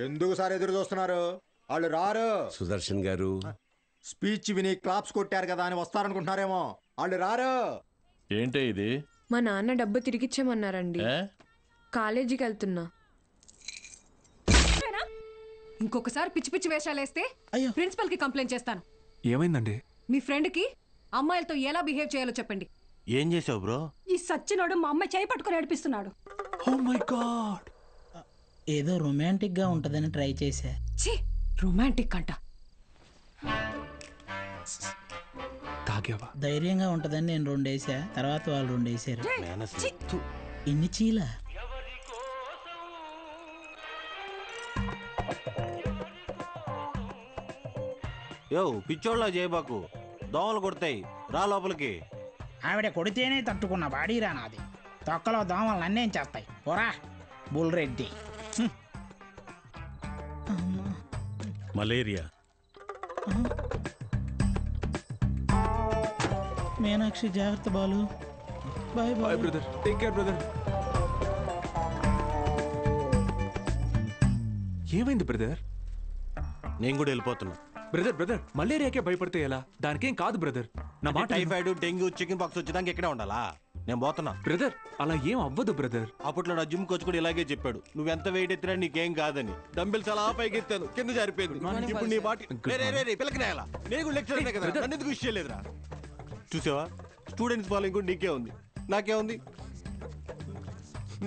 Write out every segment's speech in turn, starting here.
ఎందుకు సార్ ఎదురు చూస్తున్నారు? వాళ్ళు రారు. సుదర్శన్ గారు స్పీచ్ విని క్లాప్స్ కొట్టారు కదా అని వస్తారనుకుంటున్నారేమో. వాళ్ళు రారు. ఏంటే ఇది? మా నాన్న డబ్బు తిరిగిచ్చామన్నారండి. కాలేజీకి వెళ్తున్నా. ఇంకొకసారి పిచ్చి పిచ్చి వేషాలేస్తే ప్రిన్సిపల్ కి కంప్లైంట్ చేస్తాను. ఏమైందండి? మీ ఫ్రెండ్ కి అమ్మాయిలతో ఎలా బిహేవ్ చేయాలో చెప్పండి. ఏం చేసావు బ్రో? ఈ సచ్చినోడు మా అమ్మాయి చేయి పట్టుకుని నడిపిస్తున్నాడు. Oh my God. ఏదో రొమాంటిక్ గా ఉంటదని ట్రై చేశా. ఛీ, రొమాంటిక్ అంట. తాగావా? ధైర్యంగా ఉంటదని నేను రెండేసా, తర్వాత వాళ్ళు రెండేసారు. ఇన్ని చీలా? యో పిచ్చోళ్ళ చేయబాకు, దోమలు కొడతాయి, రా లోపలికి. ఆవిడ కొడితేనే తట్టుకున్న బాడీరా నాది. తొక్కలో దోమలు నన్నేం చేస్తాయి? పోరా బుల్రెడ్డి. మలేరియా. మీనాక్షి జాగ్రత్త Balu. Bye bye brother, take care brother. ఏమైంది బ్రదర్? నేను కూడా వెళ్ళిపోతున్నా. బ్రదర్ బ్రదర్, మలేరియాకే భయపడితే ఎలా? దానికేం కాదు బ్రదర్. నా మాట టైఫాయిడ్, డెంగ్యూ, చికెన్ పాక్స్ వచ్చేదానికి ఇక్కడే ఉండాలా? నేను పోతున్నా బ్రదర్. అలా ఏం అవ్వదు బ్రదర్. అప్పట్లో నా జిమ్ కోచ్ కూడా ఇలాగే చెప్పాడు, నువ్వెంత వెయిట్ ఎత్తినా నీకేం కాదని. డంబెల్స్ అలా పైకి ఎత్తాను, కింద జారిపోయింది. ఇప్పుడు నీ బాటి పిల్లకి నేలా? నేను కూడా లెక్చర్ కదా, నన్ను ఎందుకు విషయం లేదురా? చూసావా, స్టూడెంట్స్ ఫాలోయింగ్ కూడా నీకే ఉంది, నాకే ఉంది.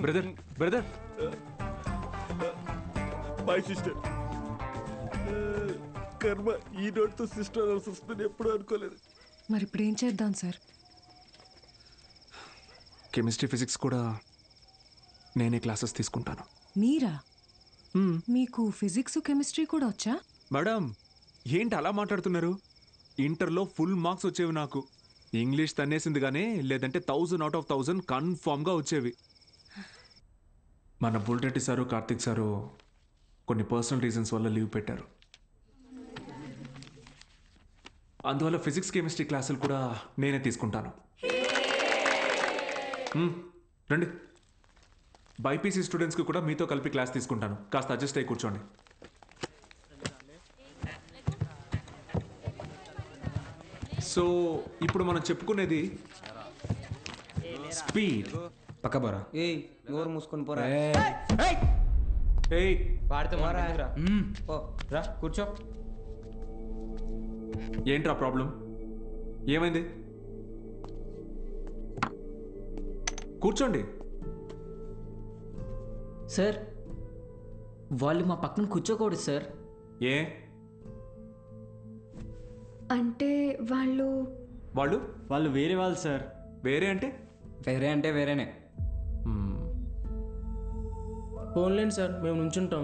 Brother brother, my sister. కర్మ ఈ నోట్తో సిస్టర్ వస్తుంది ఎప్పుడు అనుకోలేదు. మరి ఇప్పుడు ఏం చేద్దాం సార్? కెమిస్ట్రీ ఫిజిక్స్ కూడా నేనే క్లాసెస్ తీసుకుంటాను. మీరా? మీకు ఫిజిక్స్ కెమిస్ట్రీ కూడా వచ్చా? మేడం ఏంటి అలా మాట్లాడుతున్నారు? ఇంటర్లో ఫుల్ మార్క్స్ వచ్చేవి నాకు. ఇంగ్లీష్ తన్నేసింది కానీ లేదంటే 1000 out of 1000 కన్ఫామ్గా వచ్చేవి. మన బుల్రెడ్డి సారు, కార్తిక్ సారు కొన్ని పర్సనల్ రీజన్స్ వల్ల లీవ్ పెట్టారు. అందువల్ల ఫిజిక్స్ కెమిస్ట్రీ క్లాసులు కూడా నేనే తీసుకుంటాను. రండి, బైపీసీ స్టూడెంట్స్కి కూడా మీతో కలిపి క్లాస్ తీసుకుంటాను. కాస్త అడ్జస్ట్ అయ్యి కూర్చోండి. సో ఇప్పుడు మనం చెప్పుకునేది స్పీడ్. పక్క పోరా. ఏయ్ నోరు మూసుకొని పోరా. ఏయ్ వాడితే మారా. ఓ రా కూర్చో. ఏంట్రా ప్రాబ్లం? ఏమైంది? కూర్చోండి. సార్ వాళ్ళు మా పక్కన కూర్చోకూడదు సార్. ఏ అంటే వాళ్ళు వాళ్ళు వాళ్ళు వేరే వాళ్ళు సార్. వేరే అంటే? వేరే అంటే వేరేనే. ఫోన్లేండి సార్, మేము నుంచుంటాం.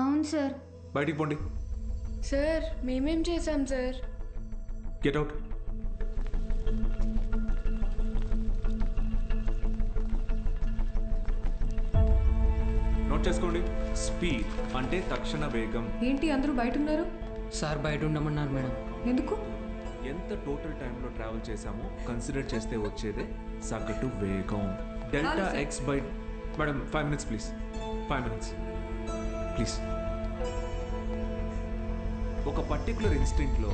అవును సార్. బయటికి పోండి. సార్ మేమేం చేశాం సార్? Get out. నోట్ చేసుకోండి. స్పీడ్ అంటే తక్షణ వేగం. ఏంటి అందరూ బయట ఉన్నారు? సార్ బయట ఉండమన్నారు మేడం. ఎందుకు? ఎంత టోటల్ టైంలో ట్రావెల్ చేశామో కన్సిడర్ చేస్తే వచ్చేదే సగటు వేగం. Delta X by. Madam 5 minutes please. 5 minutes please. ఒక పర్టికులర్ ఇన్స్టింక్ట్లో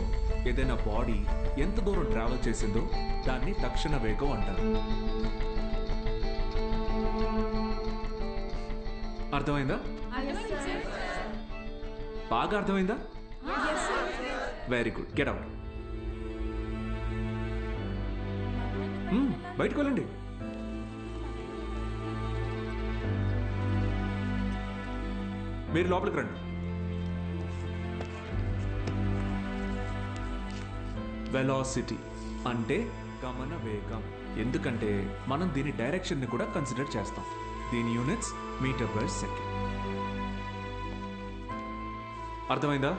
ఏదైనా బాడీ ఎంత దూరం ట్రావెల్ చేసిందో దాన్ని తక్షణ వేగం అంటారు. అర్థమైందా? బాగా అర్థమైందా? Very good. Get out. బయటకు వెళ్ళండి. మీరు లోపలికి రండి. వెలాసిటీ అంటే గమన వేగం. ఎందుకంటే మనం దీని డైరెక్షన్ని కూడా కన్సిడర్ చేస్తాం. దీని యూనిట్స్ మీటర్ పర్ సెకండ్. అర్థమైందా?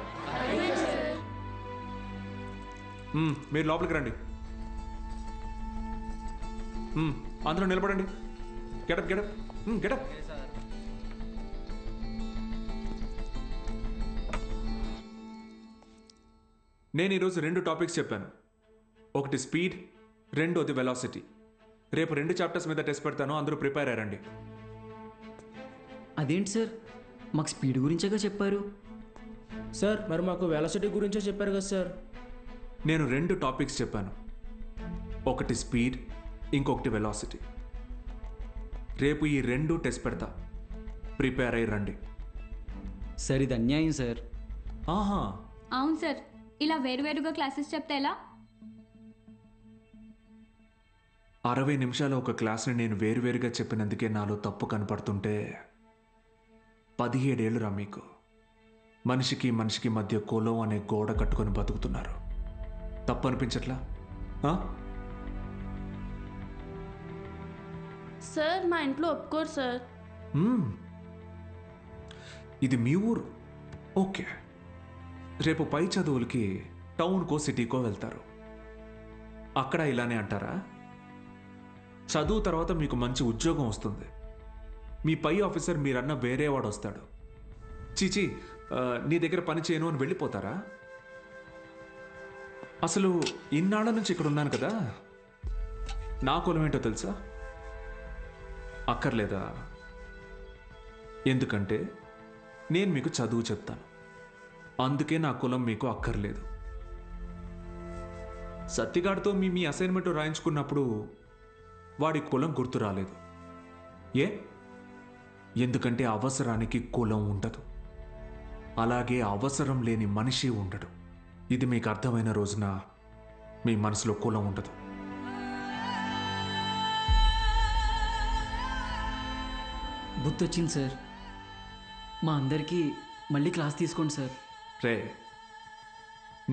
మీరు లోపలికి రండి. అందరూ నిలబడండి. Get up get up get up. నేను ఈరోజు 2 టాపిక్స్ చెప్పాను. ఒకటి స్పీడ్, రెండోది వెలాసిటీ. రేపు 2 చాప్టర్స్ మీద టెస్ట్ పెడతాను, అందరూ ప్రిపేర్ అయ్యారండి. అదేంటి సార్, మాకు స్పీడ్ గురించేగా చెప్పారు. సార్ మరి మాకు వెలాసిటీ గురించే చెప్పారు కదా సార్. నేను 2 టాపిక్స్ చెప్పాను, ఒకటి స్పీడ్, ఇంకొకటి వెలాసిటీ. రేపు ఈ 2 టెస్ట్ పెడతా, ప్రిపేర్ అయ్యి రండి. సార్ ఇది అన్యాయం సార్. ఆహా, అవును సార్, ఇలా వేరువేరుగా క్లాసెస్ చెప్తే ఎలా? 60 నిమిషాల ఒక క్లాస్ని నేను వేరువేరుగా చెప్పినందుకే నాలో తప్పు కనపడుతుంటే 17 ఏళ్ళురా మీకు. మనిషికి మనిషికి మధ్య కులం అనే గోడ కట్టుకొని బతుకుతున్నారు. తప్పు అనిపించట్లా? ఆ? సార్ మా ఇంట్లో ఒప్పుకోరు సార్. ఇది మీ ఊరు, ఓకే. రేపు పై చదువులకి టౌన్కో సిటీకో వెళ్తారు, అక్కడ ఇలానే అంటారా? చదువు తర్వాత మీకు మంచి ఉద్యోగం వస్తుంది, మీ పై ఆఫీసర్ మీరన్న వేరేవాడు వస్తాడు, చీచి నీ దగ్గర పని చేయను అని వెళ్ళిపోతారా? అసలు ఇన్నాళ్ళ నుంచి ఇక్కడ ఉన్నాను కదా, నా కులం ఏంటో తెలుసా? అక్కర్లేదా? ఎందుకంటే నేను మీకు చదువు చెప్తాను, అందుకే నా కులం మీకు అక్కర్లేదు. సత్తిగాడితో మీ అసైన్మెంట్ రాయించుకున్నప్పుడు వాడి కులం గుర్తు రాలేదు. ఏ? ఎందుకంటే అవసరానికి కులం ఉండదు, అలాగే అవసరం లేని మనిషి ఉండడు. ఇది మీకు అర్థమైన రోజున మీ మనసులో కులం ఉండదు. గుర్తొచ్చింది సార్, మా అందరికీ మళ్ళీ క్లాస్ తీసుకోండి సార్. రే,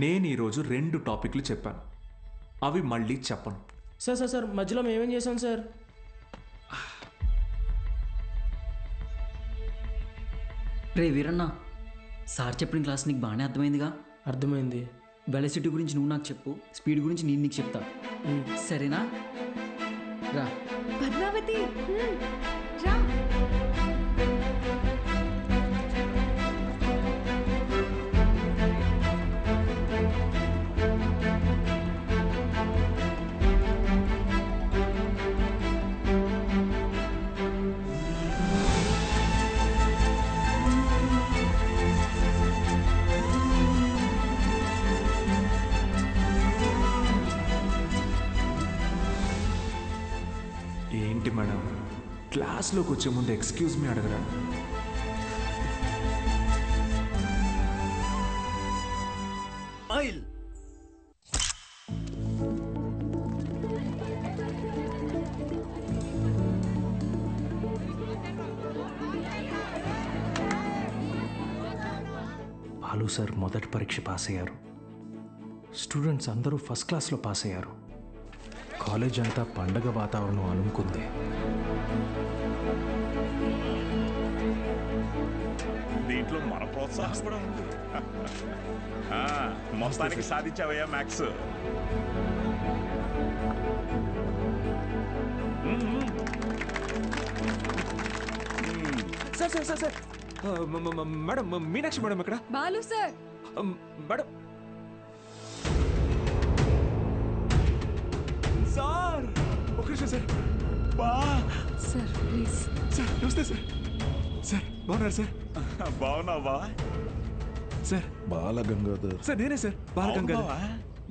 నేను ఈరోజు 2 టాపిక్లు చెప్పాను, అవి మళ్ళీ చెప్పను. సార్ సార్ సార్ మధ్యలో మేమేం చేసాం సార్? రే వీరన్న, సార్ చెప్పిన క్లాస్ నీకు బాగానే అర్థమైందిగా? అర్థమైంది. వెలాసిటీ గురించి నువ్వు నాకు చెప్పు, స్పీడ్ గురించి నేను నీకు చెప్తా, సరేనా? రా. పద్మావతి రా. ఏంటి మేడం, క్లాస్లోకి వచ్చే ముందు ఎక్స్క్యూజ్ మీ అడగరా? ఆయిల్ బాలు సార్ మొదటి పరీక్ష పాస్ అయ్యారు, స్టూడెంట్స్ అందరూ ఫస్ట్ క్లాస్లో పాస్ అయ్యారు, కాలేజ్ అంతా పండగ వాతావరణం అలుముకుంది. దీంట్లో మన ప్రోత్సాహం కూడా ఉంది. మొత్తానికి సాధించావయ్యా maths. Sir sir sir sir madam, Meenakshi madam ఇక్కడ. బాలు సార్. మేడం సార్, ఒక నిమిషం sir. Sir please. Sir namaste sir. Sir బాగున్నారు సార్? బాగున్నావా సార్? బాలగంగాధర్ సార్ నేనే సార్, బాలగంగాధర్.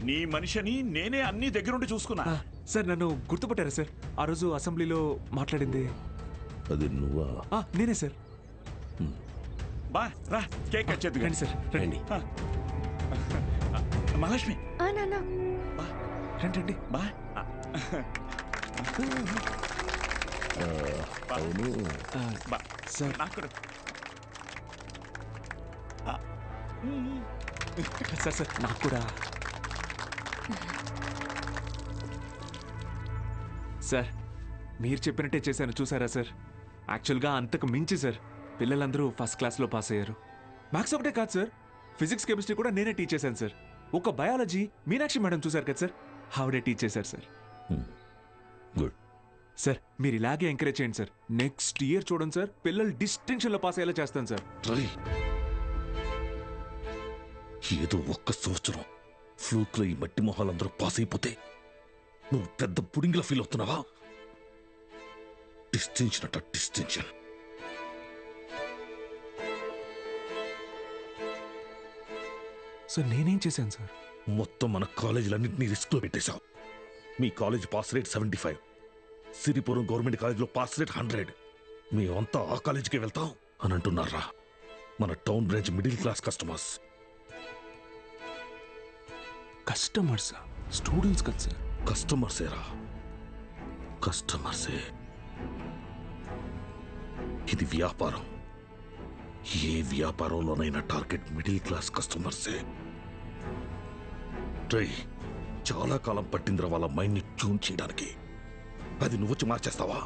నీ మనిషిని నేనే అన్ని దగ్గరుండి చూసుకున్నా. సార్ నన్ను గుర్తుపట్టారా సార్? ఆ రోజు అసెంబ్లీలో మాట్లాడింది అది నువ్వా? నేనే సార్. బా రా, కేక్ కట్ చేద్దు. రండి సార్, రండి. మహాలక్ష్మి రండి రండి. బా. అవును సార్ నాకు సార్ సార్ నాకు కూడా. సార్ మీరు చెప్పినట్టే చేశాను, చూసారా సార్? యాక్చువల్గా అంతకు మించి సార్, పిల్లలందరూ ఫస్ట్ క్లాస్లో పాస్ అయ్యారు. మ్యాథ్స్ ఒకటే కాదు సార్, ఫిజిక్స్ కెమిస్ట్రీ కూడా నేనే టీచ్ చేశాను సార్. ఒక బయాలజీ మీనాక్షి మేడం చూసారు కదా సార్, ఆవిడే టీచ్ చేశారు సార్. గుడ్ సార్, మీరు ఇలాగే ఎంకరేజ్ చేయండి సార్. నెక్స్ట్ ఇయర్ చూడండి సార్, పిల్లలు డిస్టింక్షన్లో పాస్ అయ్యేలా చేస్తాను సార్. ఏదో ఒక్క సంవత్సరం ఫ్లూక్లో ఈ మట్టి మొహాలందరూ పాస్ అయిపోతే నువ్వు పెద్ద పుడింగిలా ఫీల్ అవుతున్నావా? Distinction distinction. సార్ నేనేం చేశాను సార్? మొత్తం మన కాలేజీలన్నింటినీ రిస్క్లో పెట్టేశావు. మీ college pass rate 75, Siripuram government కాలేజీలో పాస్ రేట్ 100. మేమంతా ఆ కాలేజీకే వెళ్తాం అని అంటున్నారా? మన town branch middle class customers. కస్టమర్సా? స్టూడెంట్స్ కదా సార్. కస్టమర్సేరా, కస్టమర్సే. ఇది వ్యాపారం. ఏ వ్యాపారంలోనైనా టార్గెట్ మిడిల్ క్లాస్ కస్టమర్సే. ట్రై చాలా కాలం పట్టిందిరా వాళ్ళ మైండ్ని ట్యూన్ చేయడానికి. అది నువ్వొచ్చి మార్చేస్తావా?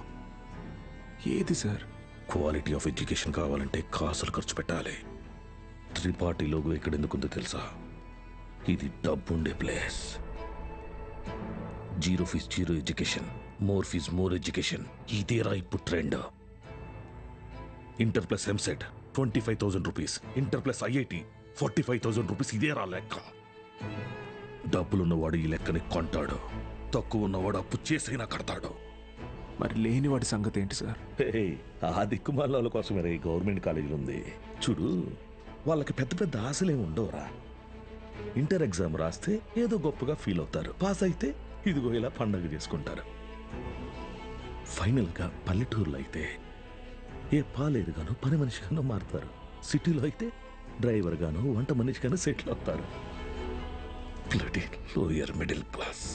ఏది సార్? క్వాలిటీ ఆఫ్ ఎడ్యుకేషన్ కావాలంటే కాసులు ఖర్చు పెట్టాలి. త్రిపాఠి లోగో ఇక్కడ ఎందుకుందో తెలుసా? ఇది డబ్బుండే place. Zero fees zero education, more fees more education. ఇదేరా ఇప్పుడు trend. Inter plus EAMCET 25,000 rupees, inter plus IIT 45,000 rupees. ఇదేరా లెక్క. డబ్బులున్నవాడు ఈ లెక్కని కొంటాడు, తక్కువ ఉన్నవాడు అప్పు చేసైనా కడతాడు. మరి లేని వాడి సంగతి ఏంటి సార్? ఆ దిక్కుమాల కోసమే ఈ గవర్నమెంట్ కాలేజీలు ఉంది చూడు. వాళ్ళకి పెద్ద పెద్ద ఆశలే ఉండవురా. ఇంటర్ ఎగ్జామ్ రాస్తే ఏదో గొప్పగా ఫీల్ అవుతారు, పాస్ అయితే ఇదిగో ఇలా పండగ చేసుకుంటారు. ఫైనల్గా పల్లెటూరులో అయితే ఏ పాలేరుగానో పని మనిషిగానో మారుతారు. సిటీలో అయితే డ్రైవర్ గానో వంట మనిషిగానో సెటిల్ అవుతారు. Bloody lower middle class.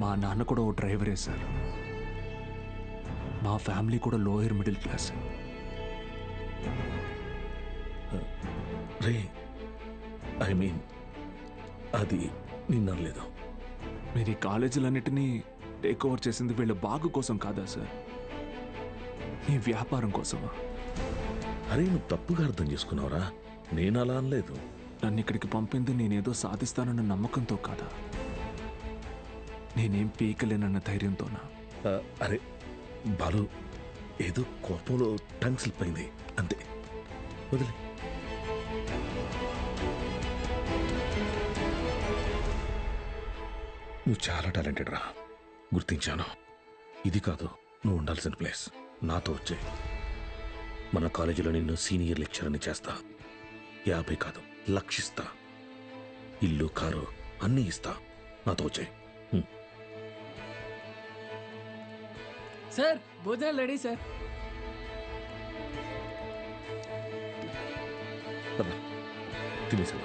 మా నాన్న కూడా ఓ డ్రైవరే సార్. మా ఫ్యామిలీ కూడా lower middle class. Ray I mean అది నిన్నలేదు. మీరు ఈ కాలేజీలన్నిటినీ టేక్ ఓవర్ చేసింది వీళ్ళ బాగు కోసం కాదా సార్? మీ వ్యాపారం కోసమా? అరే నువ్వు తప్పుగా అర్థం చేసుకున్నావురా. నేను అలా అనలేదు. నన్ను ఇక్కడికి పంపింది నేనేదో సాధిస్తానన్న నమ్మకంతో కాదా, నేనేం పీకలేనన్న ధైర్యంతోనా? అరే బాలు, ఏదో కోపంలో టంగ్ స్లిప్ అయింది అంతే, వదిలే. నువ్వు చాలా టాలెంటెడ్ రా, గుర్తించాను. ఇది కాదు నువ్వు ఉండాల్సిన ప్లేస్. నాతో వచ్చే మన కాలేజీలో నిన్ను సీనియర్ లెక్చరర్ని చేస్తా. 50 కాదు, లక్షిస్తా. ఇల్లు కారు అన్నీ ఇస్తా. నాతో వచ్చే. సార్ భోజనాలు రెడీ సార్. తినేసా?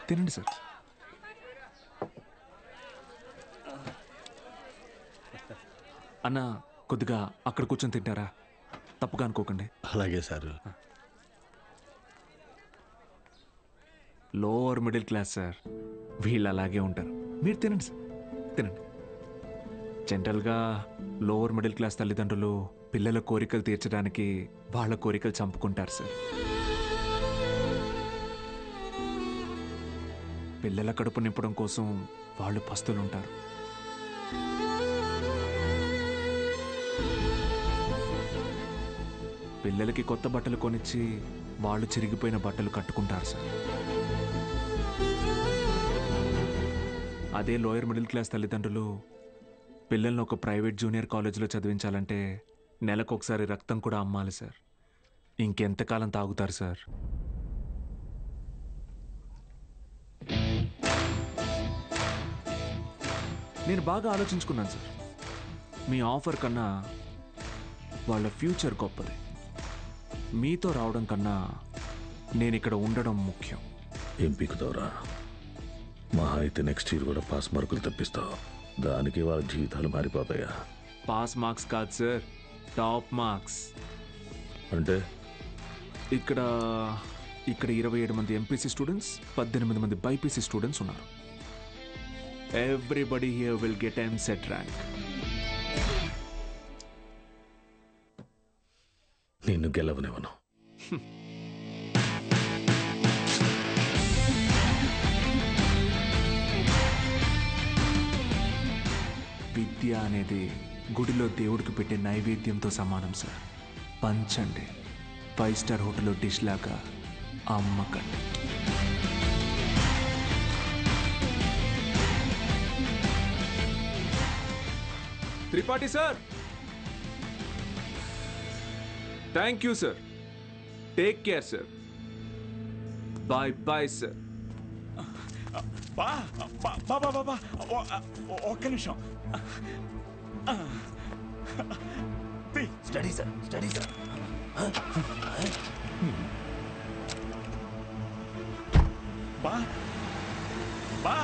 తినండి సార్. అన్న కొద్దిగా అక్కడ కూర్చొని తింటారా? తప్పుగా అనుకోకండి. అలాగే sir. Lower middle class sir, వీళ్ళు అలాగే ఉంటారు. మీరు తినండి సార్, తినండి. జనరల్గా లోవర్ మిడిల్ క్లాస్ తల్లిదండ్రులు పిల్లల కోరికలు తీర్చడానికి వాళ్ళ కోరికలు చంపుకుంటారు సార్. పిల్లల కడుపు నింపడం కోసం వాళ్ళు పస్తులు ఉంటారు. పిల్లలకి కొత్త బట్టలు కొనిచ్చి వాళ్ళు చిరిగిపోయిన బట్టలు కట్టుకుంటారు సార్. అదే లోయర్ మిడిల్ క్లాస్ తల్లిదండ్రులు పిల్లల్ని ఒక ప్రైవేట్ జూనియర్ కాలేజీలో చదివించాలంటే నెలకొకసారి రక్తం కూడా అమ్మాలి సార్. ఇంకెంతకాలం తాగుతారు సార్? నేను బాగా ఆలోచించుకున్నాను సార్. మీ ఆఫర్ కన్నా వాళ్ళ ఫ్యూచర్ గొప్పది. మీతో రావడం కన్నా నేను ఇక్కడ ఉండడం ముఖ్యం. ఏం పీకుతావురా? మహా అయితే నెక్స్ట్ ఇయర్ కూడా పాస్ మార్కులు తెప్పిస్తావు. దానికి వాళ్ళ జీవితాలు మారిపోతాయా? పాస్ మార్క్స్ కాదు సార్, టాప్ మార్క్స్. అంటే ఇక్కడ 27 మంది ఎంపీసీ స్టూడెంట్స్, 18 మంది బైపీసీ స్టూడెంట్స్ ఉన్నారు. Everybody here will get EAMCET rank. నిన్ను గెలవనివ్వను. విద్య అనేది గుడిలో దేవుడికి పెట్టే నైవేద్యంతో సమానం సార్. పంచండి, 5 స్టార్ హోటల్లో డిష్ లాగా అమ్మకండి. Tripathi sir, thank you sir. Take care sir. Bye bye sir. బా బా బా బా బా ఒక్క నిమిషం. Study sir, study sir. బా బా